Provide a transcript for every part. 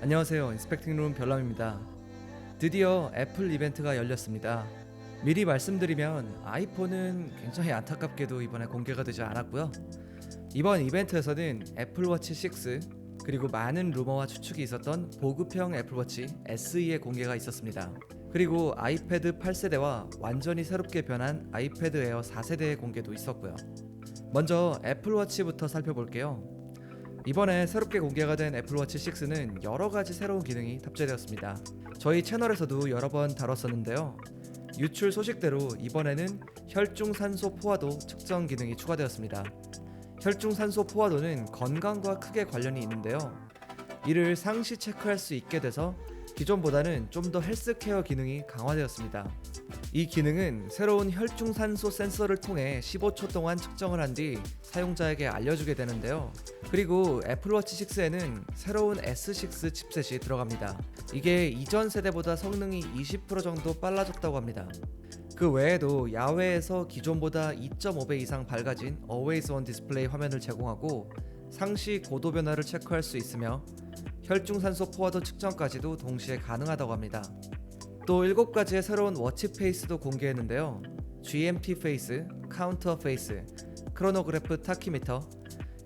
안녕하세요. 인스펙팅룸 별남입니다. 드디어 애플 이벤트가 열렸습니다. 미리 말씀드리면 아이폰은 굉장히 안타깝게도 이번에 공개가 되지 않았고요. 이번 이벤트에서는 애플워치 6 그리고 많은 루머와 추측이 있었던 보급형 애플워치 SE의 공개가 있었습니다. 그리고 아이패드 8세대와 완전히 새롭게 변한 아이패드 에어 4세대의 공개도 있었고요. 먼저 애플워치부터 살펴볼게요. 이번에 새롭게 공개가 된 애플워치 6는 여러가지 새로운 기능이 탑재되었습니다. 저희 채널에서도 여러 번 다뤘었는데요. 유출 소식대로 이번에는 혈중산소 포화도 측정 기능이 추가되었습니다. 혈중산소 포화도는 건강과 크게 관련이 있는데요. 이를 상시 체크할 수 있게 돼서 기존보다는 좀 더 헬스케어 기능이 강화되었습니다. 이 기능은 새로운 혈중산소 센서를 통해 15초 동안 측정을 한 뒤 사용자에게 알려주게 되는데요. 그리고 애플워치 6에는 새로운 S6 칩셋이 들어갑니다. 이게 이전 세대보다 성능이 20% 정도 빨라졌다고 합니다. 그 외에도 야외에서 기존보다 2.5배 이상 밝아진 Always On 디스플레이 화면을 제공하고 상시 고도 변화를 체크할 수 있으며 혈중산소 포화도 측정까지도 동시에 가능하다고 합니다. 또 7가지의 새로운 워치 페이스도 공개했는데요. GMT 페이스, 카운터 페이스, 크로노그래프 타키미터,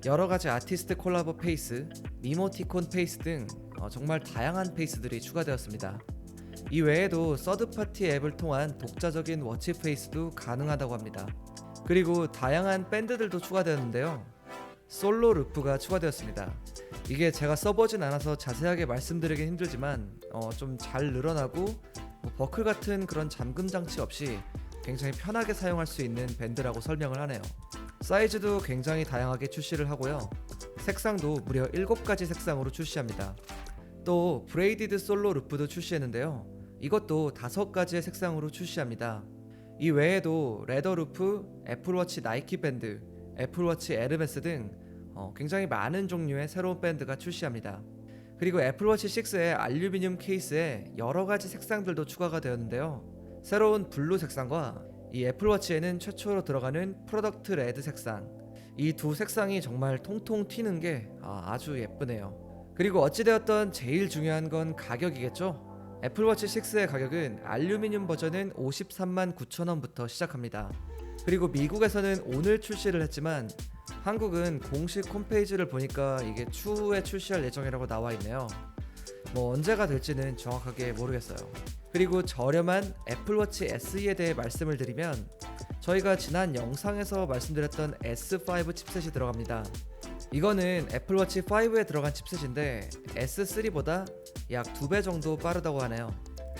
여러가지 아티스트 콜라보 페이스, 미모티콘 페이스 등 정말 다양한 페이스들이 추가되었습니다. 이 외에도 서드파티 앱을 통한 독자적인 워치 페이스도 가능하다고 합니다. 그리고 다양한 밴드들도 추가되었는데요. 솔로 루프가 추가되었습니다. 이게 제가 써보진 않아서 자세하게 말씀드리긴 힘들지만 좀 잘 늘어나고 버클 같은 그런 잠금 장치 없이 굉장히 편하게 사용할 수 있는 밴드라고 설명을 하네요. 사이즈도 굉장히 다양하게 출시를 하고요. 색상도 무려 7가지 색상으로 출시합니다. 또 브레이디드 솔로 루프도 출시했는데요. 이것도 5가지의 색상으로 출시합니다. 이 외에도 레더 루프, 애플워치 나이키 밴드, 애플워치 에르메스 등 굉장히 많은 종류의 새로운 밴드가 출시합니다. 그리고 애플워치 6의 알루미늄 케이스에 여러가지 색상들도 추가가 되었는데요. 새로운 블루 색상과 이 애플워치에는 최초로 들어가는 프로덕트 레드 색상, 이 두 색상이 정말 통통 튀는 게 아주 예쁘네요. 그리고 어찌되었던 제일 중요한 건 가격이겠죠. 애플워치 6의 가격은 알루미늄 버전은 53만 9천원부터 시작합니다. 그리고 미국에서는 오늘 출시를 했지만 한국은 공식 홈페이지를 보니까 이게 추후에 출시할 예정이라고 나와 있네요. 언제가 될지는 정확하게 모르겠어요. 그리고 저렴한 애플워치 SE에 대해 말씀을 드리면 저희가 지난 영상에서 말씀드렸던 S5 칩셋이 들어갑니다. 이거는 애플워치 5에 들어간 칩셋인데 S3보다 약 2배 정도 빠르다고 하네요.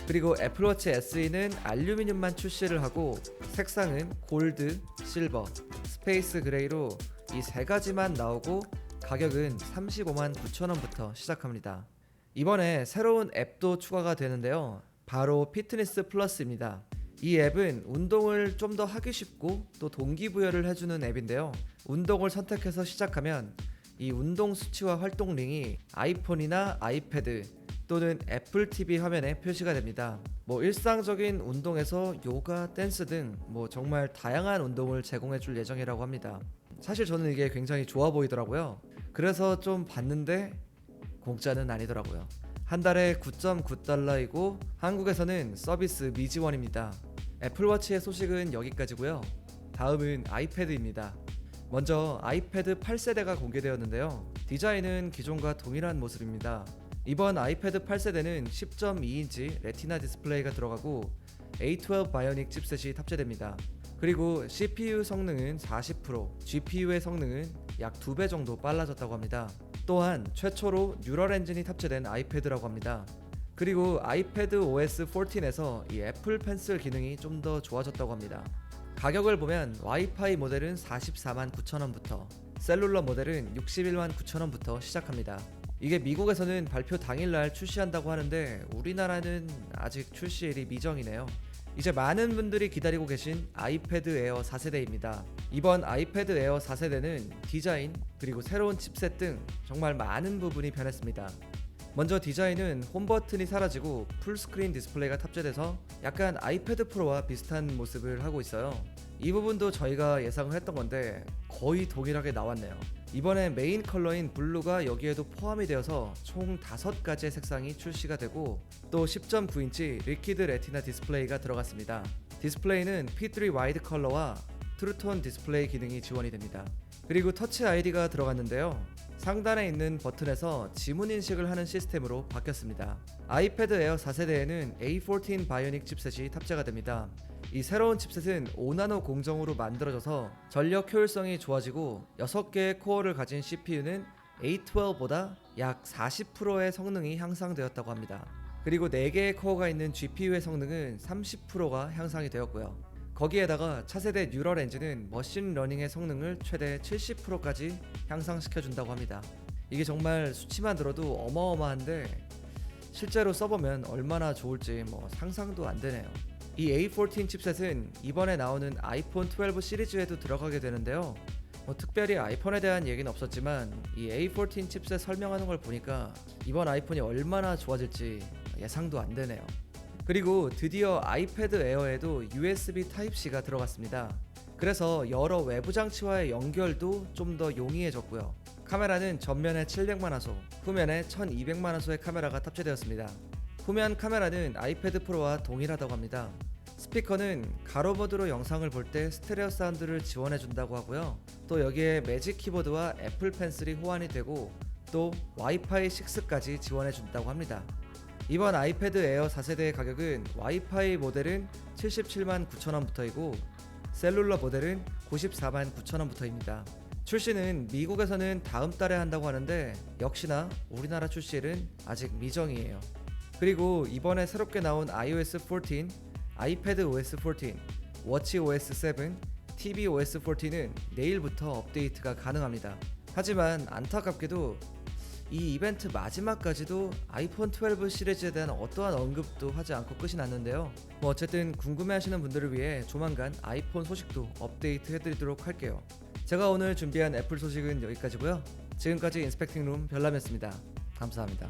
그리고 애플워치 SE는 알루미늄만 출시를 하고 색상은 골드, 실버, 스페이스 그레이로 이 3가지만 나오고 가격은 35만 9천원부터 시작합니다. 이번에 새로운 앱도 추가가 되는데요. 바로 피트니스 플러스입니다. 이 앱은 운동을 좀 더 하기 쉽고 또 동기부여를 해주는 앱인데요. 운동을 선택해서 시작하면 이 운동 수치와 활동 링이 아이폰이나 아이패드 또는 애플 TV 화면에 표시가 됩니다. 일상적인 운동에서 요가, 댄스 등 정말 다양한 운동을 제공해줄 예정이라고 합니다. 사실 저는 이게 굉장히 좋아 보이더라고요. 그래서 좀 봤는데 공짜는 아니더라고요. 한 달에 9.9달러이고 한국에서는 서비스 미지원입니다. 애플워치의 소식은 여기까지고요. 다음은 아이패드입니다. 먼저 아이패드 8세대가 공개되었는데요. 디자인은 기존과 동일한 모습입니다. 이번 아이패드 8세대는 10.2인치 레티나 디스플레이가 들어가고 A12 바이오닉 칩셋이 탑재됩니다. 그리고 CPU 성능은 40%, GPU의 성능은 약 2배 정도 빨라졌다고 합니다. 또한 최초로 뉴럴 엔진이 탑재된 아이패드라고 합니다. 그리고 아이패드 OS 14에서 이 애플 펜슬 기능이 좀 더 좋아졌다고 합니다. 가격을 보면 와이파이 모델은 44만 9천원부터, 셀룰러 모델은 61만 9천원부터 시작합니다. 이게 미국에서는 발표 당일날 출시한다고 하는데 우리나라는 아직 출시일이 미정이네요. 이제 많은 분들이 기다리고 계신 아이패드 에어 4세대입니다. 이번 아이패드 에어 4세대는 디자인 그리고 새로운 칩셋 등 정말 많은 부분이 변했습니다. 먼저 디자인은 홈 버튼이 사라지고 풀스크린 디스플레이가 탑재돼서 약간 아이패드 프로와 비슷한 모습을 하고 있어요. 이 부분도 저희가 예상을 했던 건데 거의 동일하게 나왔네요. 이번에 메인 컬러인 블루가 여기에도 포함이 되어서 총 5가지의 색상이 출시가 되고 또 10.9인치 리퀴드 레티나 디스플레이가 들어갔습니다. 디스플레이는 P3 와이드 컬러와 트루톤 디스플레이 기능이 지원이 됩니다. 그리고 터치 아이디가 들어갔는데요. 상단에 있는 버튼에서 지문 인식을 하는 시스템으로 바뀌었습니다. 아이패드 에어 4세대에는 A14 바이오닉 칩셋이 탑재가 됩니다. 이 새로운 칩셋은 5나노 공정으로 만들어져서 전력 효율성이 좋아지고 6개의 코어를 가진 CPU는 A12보다 약 40%의 성능이 향상되었다고 합니다. 그리고 4개의 코어가 있는 GPU의 성능은 30%가 향상이 되었고요. 거기에다가 차세대 뉴럴 엔진은 머신 러닝의 성능을 최대 70%까지 향상시켜준다고 합니다. 이게 정말 수치만 들어도 어마어마한데 실제로 써보면 얼마나 좋을지 상상도 안 되네요. 이 A14 칩셋은 이번에 나오는 아이폰 12 시리즈에도 들어가게 되는데요. 특별히 아이폰에 대한 얘기는 없었지만 이 A14 칩셋 설명하는 걸 보니까 이번 아이폰이 얼마나 좋아질지 예상도 안 되네요. 그리고 드디어 아이패드 에어에도 USB Type-C가 들어갔습니다. 그래서 여러 외부 장치와의 연결도 좀 더 용이해졌고요. 카메라는 전면에 700만화소, 후면에 1200만화소의 카메라가 탑재되었습니다. 후면 카메라는 아이패드 프로와 동일하다고 합니다. 스피커는 가로 모드로 영상을 볼 때 스테레오 사운드를 지원해준다고 하고요. 또 여기에 매직 키보드와 애플 펜슬이 호환이 되고 또 와이파이 6까지 지원해준다고 합니다. 이번 아이패드 에어 4세대의 가격은 와이파이 모델은 77만 9천원부터이고 셀룰러 모델은 94만 9천원부터입니다. 출시는 미국에서는 다음 달에 한다고 하는데 역시나 우리나라 출시일은 아직 미정이에요. 그리고 이번에 새롭게 나온 iOS 14, 아이패드 OS 14, 워치 OS 7, TV OS 14는 내일부터 업데이트가 가능합니다. 하지만 안타깝게도 이 이벤트 마지막까지도 아이폰 12 시리즈에 대한 어떠한 언급도 하지 않고 끝이 났는데요. 어쨌든 궁금해하시는 분들을 위해 조만간 아이폰 소식도 업데이트 해드리도록 할게요. 제가 오늘 준비한 애플 소식은 여기까지고요. 지금까지 인스펙팅룸 별남이었습니다. 감사합니다.